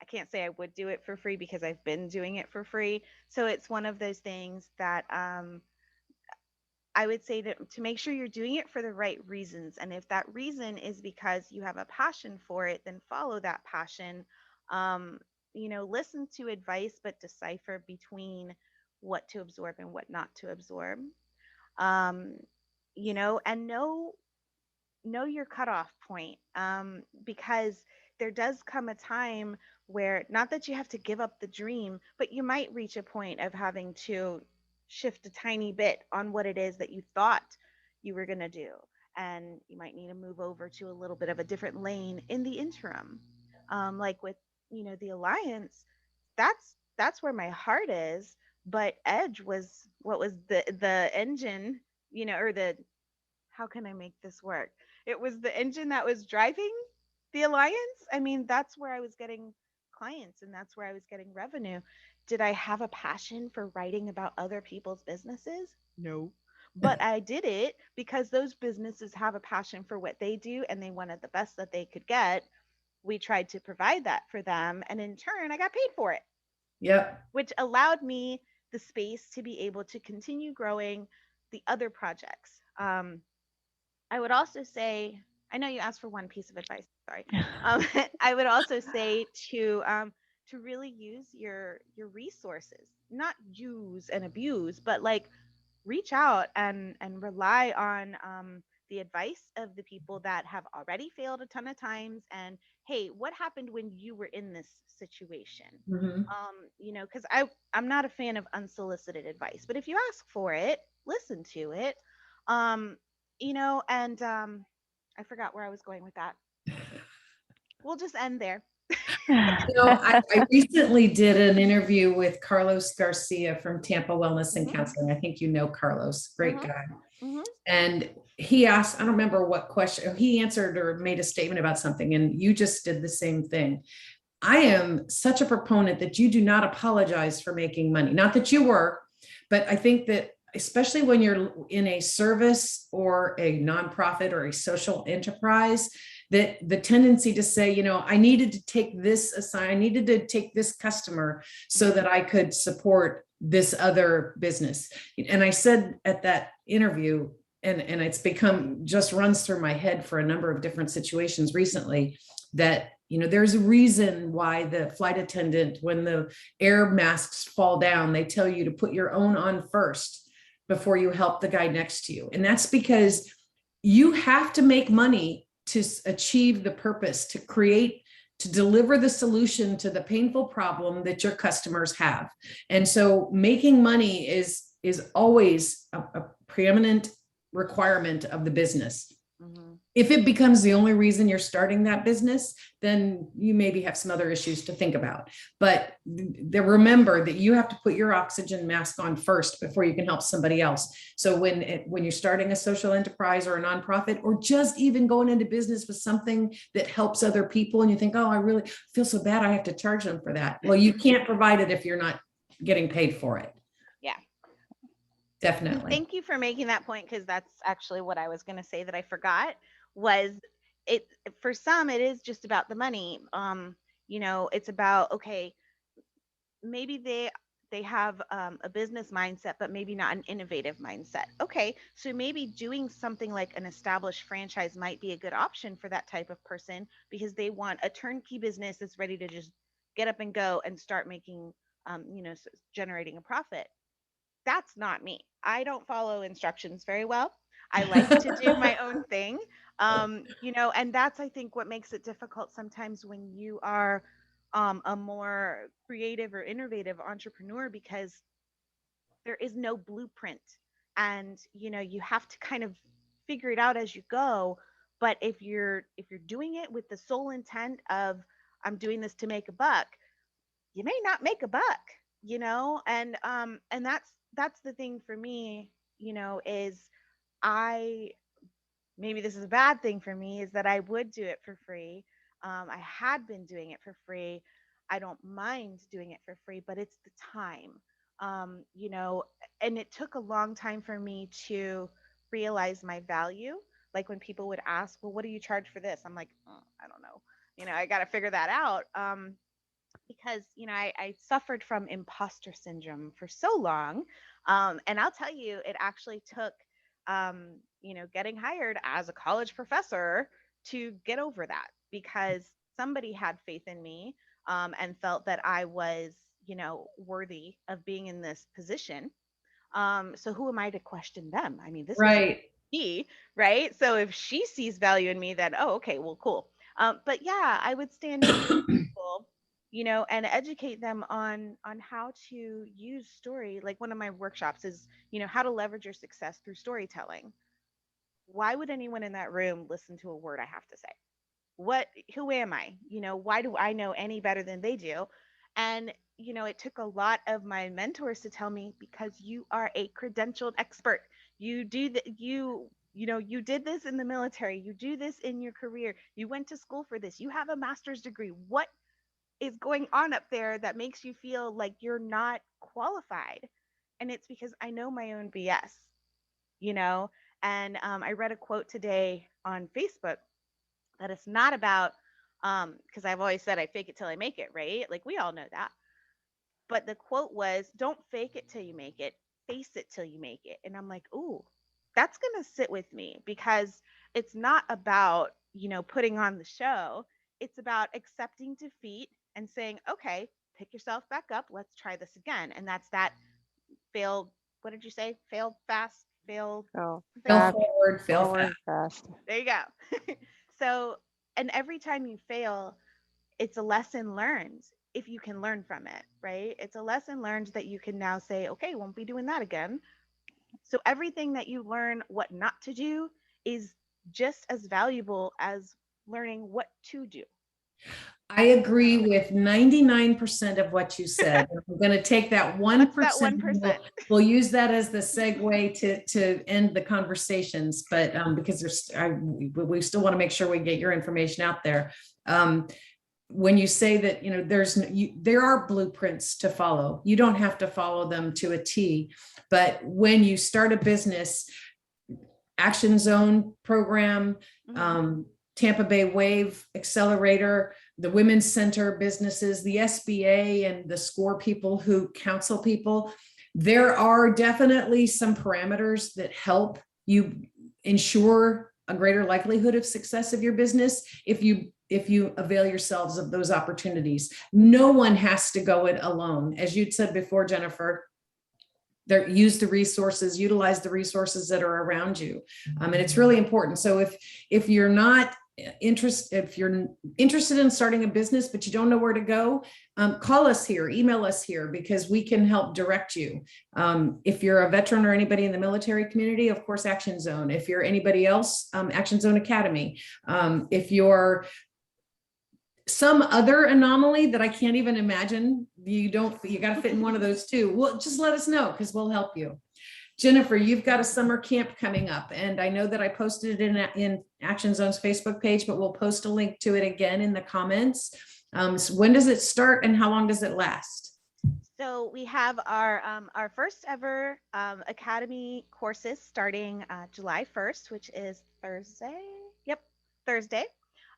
I can't say I would do it for free because I've been doing it for free. So it's one of those things that I would say to make sure you're doing it for the right reasons. And if that reason is because you have a passion for it, then follow that passion. Um, listen to advice, but decipher between what to absorb and what not to absorb. Um, and know your cutoff point, because there does come a time where, not that you have to give up the dream, but you might reach a point of having to shift a tiny bit on what it is that you thought you were going to do, and you might need to move over to a little bit of a different lane in the interim. Like with the alliance, that's where my heart is, but Edge was what was the engine, or the, how can I make this work? It was the engine that was driving the alliance. I mean, that's where I was getting clients and that's where I was getting revenue. Did I have a passion for writing about other people's businesses? No. But I did it because those businesses have a passion for what they do and they wanted the best that they could get. We tried to provide that for them. And in turn, I got paid for it. Yep. Which allowed me the space to be able to continue growing the other projects. I would also say, I know you asked for one piece of advice. Sorry. I would also say to really use your resources, not use and abuse, but like reach out and rely on the advice of the people that have already failed a ton of times. And hey, what happened when you were in this situation? Mm-hmm. Because I'm not a fan of unsolicited advice, but if you ask for it, listen to it. um, and I forgot where I was going with that. We'll just end there. I recently did an interview with Carlos Garcia from Tampa Wellness and Mhm. Counseling. I think you know Carlos, great guy. Mm-hmm. And he asked, I don't remember what question, he answered or made a statement about something, and you just did the same thing. I am such a proponent that you do not apologize for making money. Not that you were, but I think that especially when you're in a service or a nonprofit or a social enterprise, that the tendency to say, I needed to take this I needed to take this customer so that I could support this other business. And I said at that interview, and it's become, just runs through my head for a number of different situations recently, that there's a reason why the flight attendant, when the air masks fall down, they tell you to put your own on first before you help the guy next to you. And that's because you have to make money to achieve the purpose, to deliver the solution to the painful problem that your customers have. And so making money is always a preeminent requirement of the business. Mm-hmm. If it becomes the only reason you're starting that business, then you maybe have some other issues to think about. But remember that you have to put your oxygen mask on first before you can help somebody else. So when you're starting a social enterprise or a nonprofit, or just even going into business with something that helps other people, and you think, oh, I really feel so bad, I have to charge them for that. Well, you can't provide it if you're not getting paid for it. Yeah. Definitely. Thank you for making that point, because that's actually what I was going to say that I forgot. Was it, for some, it is just about the money. It's about, okay, maybe they they have a business mindset, but maybe not an innovative mindset. Okay, so maybe doing something like an established franchise might be a good option for that type of person because they want a turnkey business that's ready to just get up and go and start making, generating a profit. That's not me. I don't follow instructions very well. I like to do my own thing. And that's, I think, what makes it difficult sometimes when you are a more creative or innovative entrepreneur because there is no blueprint. And, you have to kind of figure it out as you go. But if you're doing it with the sole intent of I'm doing this to make a buck, you may not make a buck, and that's the thing for me, is I maybe this is a bad thing for me is that I would do it for free. I had been doing it for free. I don't mind doing it for free, but it's the time, you know, and it took a long time for me to realize my value. Like when people would ask, well, what do you charge for this? I'm like, I don't know. I got to figure that out. Because I suffered from imposter syndrome for so long, and I'll tell you, it actually took getting hired as a college professor to get over that because somebody had faith in me, and felt that I was worthy of being in this position. So who am I to question them? I mean, this was Right. me, right? So if she sees value in me, then oh, okay, well, cool. But yeah, I would stand in front of people, and educate them on how to use story. Like one of my workshops is, how to leverage your success through storytelling. Why would anyone in that room listen to a word I have to say? Who am I? Why do I know any better than they do? And it took a lot of my mentors to tell me, because you are a credentialed expert. You do that. You did this in the military. You do this in your career. You went to school for this. You have a master's degree. What is going on up there that makes you feel like you're not qualified? And it's because I know my own BS, you know? And I read a quote today on Facebook that it's not about, because I've always said I fake it till I make it, right? Like we all know that. But the quote was, don't fake it till you make it, face it till you make it. And I'm like, ooh, that's going to sit with me because it's not about, putting on the show. It's about accepting defeat and saying, okay, pick yourself back up. Let's try this again. And that's that failed. What did you say? Failed fast, failed. So Fail back, forward, fail fast. forward, fast. There you go. So, and every time you fail, it's a lesson learned if you can learn from it, right? It's a lesson learned that you can now say, okay, won't be doing that again. So everything that you learn what not to do is just as valuable as learning what to do. I agree with 99% of what you said. I'm going to take that 1%. What's that 1%? We'll use that as the segue to end the conversations, but because we still want to make sure we get your information out there. When you say that, there are blueprints to follow. You don't have to follow them to a T, but when you start a business, Action Zone program, Tampa Bay Wave Accelerator, the Women's Center businesses, the SBA, and the SCORE people who counsel people, there are definitely some parameters that help you ensure a greater likelihood of success of your business if you avail yourselves of those opportunities. No one has to go it alone. As you'd said before, Jennifer, utilize the resources that are around you. And it's really important. So if you're not if you're interested in starting a business, but you don't know where to go, call us here, email us here, because we can help direct you. If you're a veteran or anybody in the military community, of course, Action Zone. If you're anybody else, Action Zone Academy. If you're some other anomaly that I can't even imagine, you got to fit in one of those too. Well, just let us know because we'll help you. Jennifer, you've got a summer camp coming up, and I know that I posted it in Action Zone's Facebook page, but we'll post a link to it again in the comments. So when does it start and how long does it last? So we have our first ever Academy courses starting July 1st, which is Thursday. Yep, Thursday.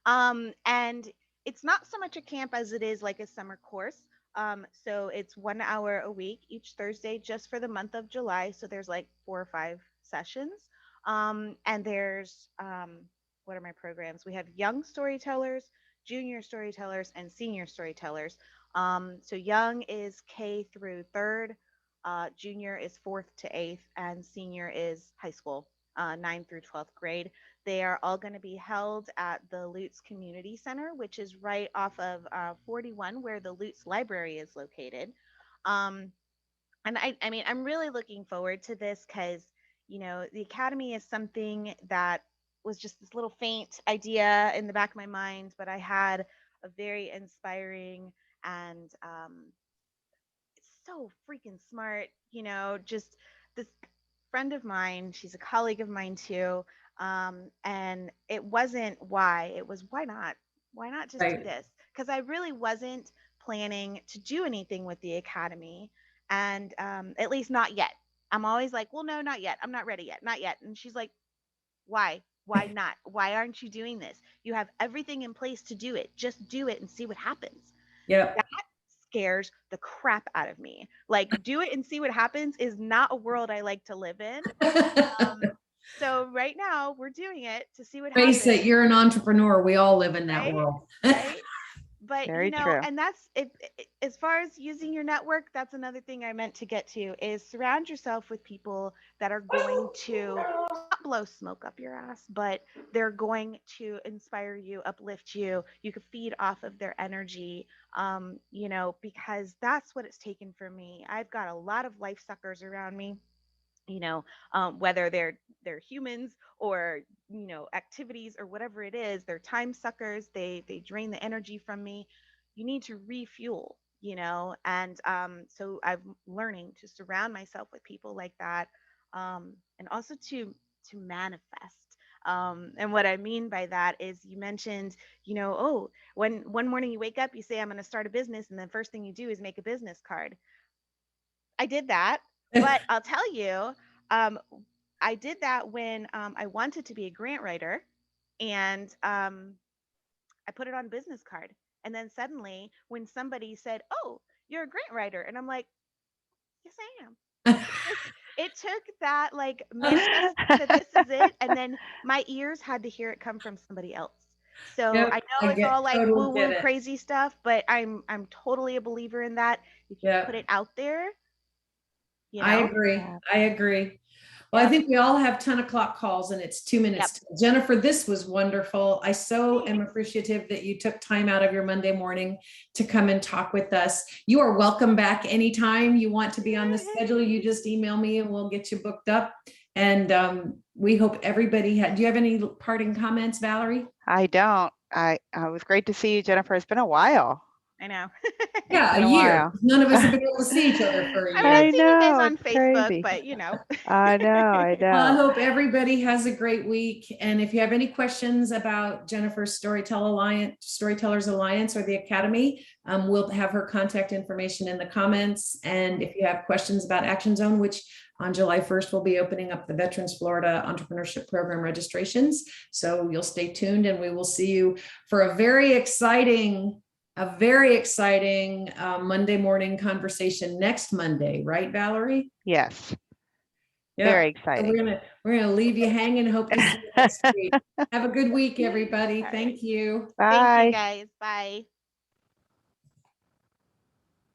And it's not so much a camp as it is like a summer course. So it's 1 hour a week each Thursday just for the month of July. So there's like 4 or 5 sessions. And there's what are my programs? We have young storytellers, junior storytellers, and senior storytellers. So young is K through third, junior is fourth to eighth, and senior is high school, 9th through 12th grade. They are all going to be held at the Lutz Community Center, which is right off of 41, where the Lutz Library is located. Um, and I mean, I'm really looking forward to this because, the Academy is something that was just this little faint idea in the back of my mind, but I had a very inspiring and so freaking smart, just this friend of mine, she's a colleague of mine too. And it wasn't why, it was why not? Why not just do Right. this? Because I really wasn't planning to do anything with the academy. And at least not yet. I'm always like, well, no, not yet. I'm not ready yet. Not yet. And she's like, why? Why not? Why aren't you doing this? You have everything in place to do it. Just do it and see what happens. Yep. Scares the crap out of me. Like, do it and see what happens is not a world I like to live in. So right now we're doing it to see what Face happens, it, you're an entrepreneur. We all live in that right? world. Right? But Very true. and that's it, as far as using your network, that's another thing I meant to get to is surround yourself with people that are going to not blow smoke up your ass, but they're going to inspire you, uplift you. You could feed off of their energy, because that's what it's taken for me. I've got a lot of life suckers around me, whether they're humans or activities or whatever it is. They're time suckers. They drain the energy from me. You need to refuel, and so I'm learning to surround myself with people like that, and also to manifest. And what I mean by that is you mentioned, oh, when one morning you wake up, you say, I'm going to start a business. And the first thing you do is make a business card. I did that, but I'll tell you, um, I did that when I wanted to be a grant writer, and I put it on a business card. And then suddenly, when somebody said, "Oh, you're a grant writer," and I'm like, "Yes, I am." It took that like manifest to this is it, and then my ears had to hear it come from somebody else. So Yep, I know I it's all like totally woo get woo it. crazy stuff, but I'm totally a believer in that. If you put Yep, it out there, you I know. agree. Yeah. I agree. Well, I Yep. think we all have 10 o'clock calls and it's 2 minutes. Yep. Till. Jennifer, this was wonderful. I so am Thanks. appreciative that you took time out of your Monday morning to come and talk with us. You are welcome back anytime you want to be on the schedule. You just email me and we'll get you booked up. And we hope everybody had, do you have any parting comments, Valerie? I don't. I it was great to see you, Jennifer. It's been a while. I know. Yeah, Been a a year. while. None of us have been able to see each other for a I mean, year. I've seen you guys know, on it's Facebook, crazy. but I know, I Well, I know. hope everybody has a great week. And if you have any questions about Jennifer's Storytellers Alliance or the Academy, we'll have her contact information in the comments. And if you have questions about Action Zone, which on July 1st, we'll be opening up the Veterans Florida Entrepreneurship Program registrations. So you'll stay tuned and we will see you for a very exciting Monday morning conversation next Monday, right, Valerie? Yes, Yeah. very So exciting. we're gonna leave you hanging. Hope to see you next week. Have a good week, everybody. All right. Thank you. Thank you Bye. guys. Bye.